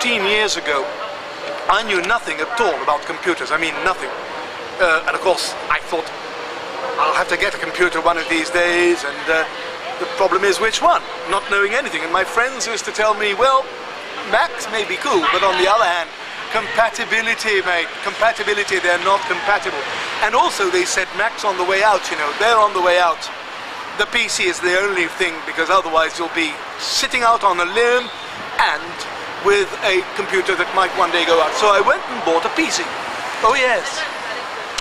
15 years ago, I knew nothing at all about computers. I mean, nothing. And of course, I thought, I'll have to get a computer one of these days, and the problem is which one? Not knowing anything. And my friends used to tell me, well, Macs may be cool, but on the other hand, compatibility, mate, compatibility, they're not compatible. And also they said Macs on the way out, you know, they're on the way out. The PC is the only thing, because otherwise you'll be sitting out on a limb and with a computer that might one day go out. So I went and bought a PC. Oh yes,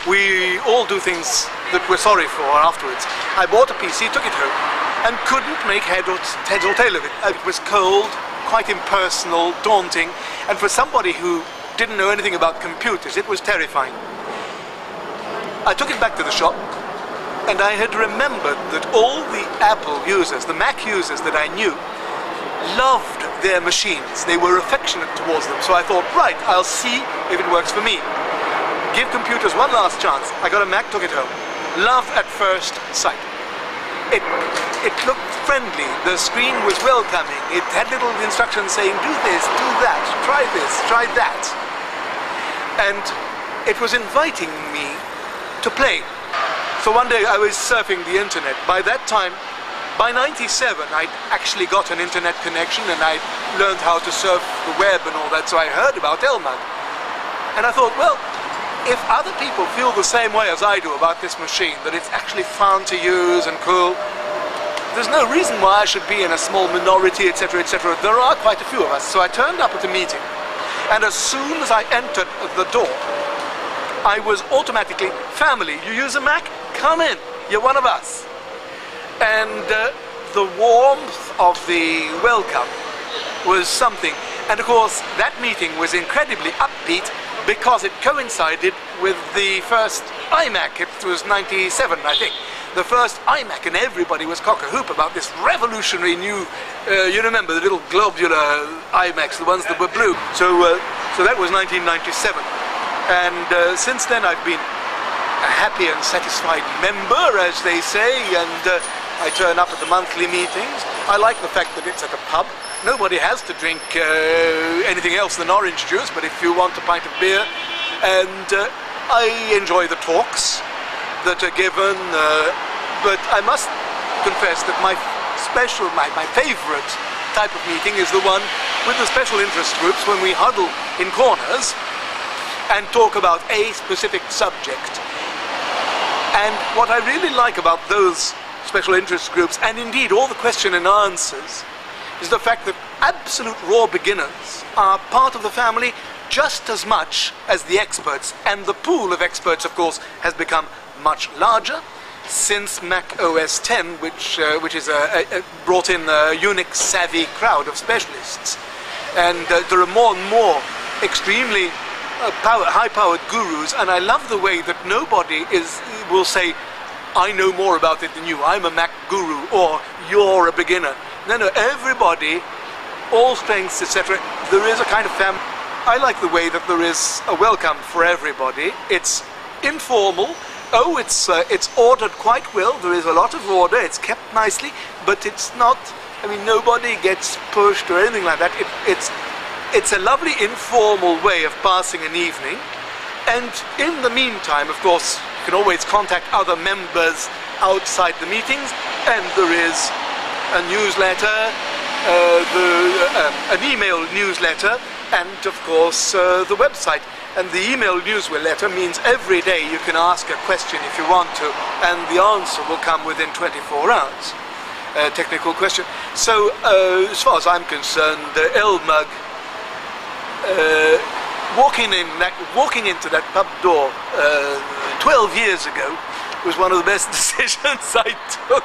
we all do things that we're sorry for afterwards. I bought a PC, took it home, and couldn't make head or tail of it. It was cold, quite impersonal, daunting, and for somebody who didn't know anything about computers, it was terrifying. I took it back to the shop, and I had remembered that all the Apple users, the Mac users that I knew, loved their machines. They were affectionate towards them. So I thought, right, I'll see if it works for me. Give computers one last chance. I got a Mac, took it home. Love at first sight. It looked friendly. The screen was welcoming. It had little instructions saying, do this, do that, try this, try that. And it was inviting me to play. So one day I was surfing the internet. By that time, by 97, I'd actually got an internet connection, and I learned how to surf the web and all that, so I heard about Lmug. And I thought, well, if other people feel the same way as I do about this machine, that it's actually fun to use and cool, there's no reason why I should be in a small minority, etc., etc. There are quite a few of us. So I turned up at the meeting, and as soon as I entered the door, I was automatically, family, you use a Mac? Come in, you're one of us. And the warmth of the welcome was something. And of course, that meeting was incredibly upbeat because it coincided with the first iMac. It was 97, I think. The first iMac, and everybody was cock-a-hoop about this revolutionary new, you remember the little globular iMacs, the ones that were blue. So that was 1997. And since then I've been a happy and satisfied member, as they say, and I turn up at the monthly meetings. I like the fact that it's at a pub. Nobody has to drink anything else than orange juice, but if you want a pint of beer. And I enjoy the talks that are given, but I must confess that my favorite type of meeting is the one with the special interest groups, when we huddle in corners and talk about a specific subject. And what I really like about those special interest groups, and indeed all the question and answers, is the fact that absolute raw beginners are part of the family just as much as the experts. And the pool of experts, of course, has become much larger since Mac OS X, which is brought in a Unix-savvy crowd of specialists. And there are more and more extremely high-powered gurus, and I love the way that nobody will say, I know more about it than you, I'm a Mac guru, or you're a beginner. No, everybody, all strengths, etc. There is a kind of family. I like the way that there is a welcome for everybody. It's informal. Oh, it's ordered quite well. There is a lot of order. It's kept nicely, but it's not, I mean, nobody gets pushed or anything like that. It's a lovely informal way of passing an evening. And in the meantime, of course, you can always contact other members outside the meetings, and there is a newsletter, an email newsletter, and of course the website. And the email newsletter means every day you can ask a question if you want to, and the answer will come within 24 hours. Technical question. So as far as I'm concerned, Lmug, walking into that pub door 12 years ago was one of the best decisions I took.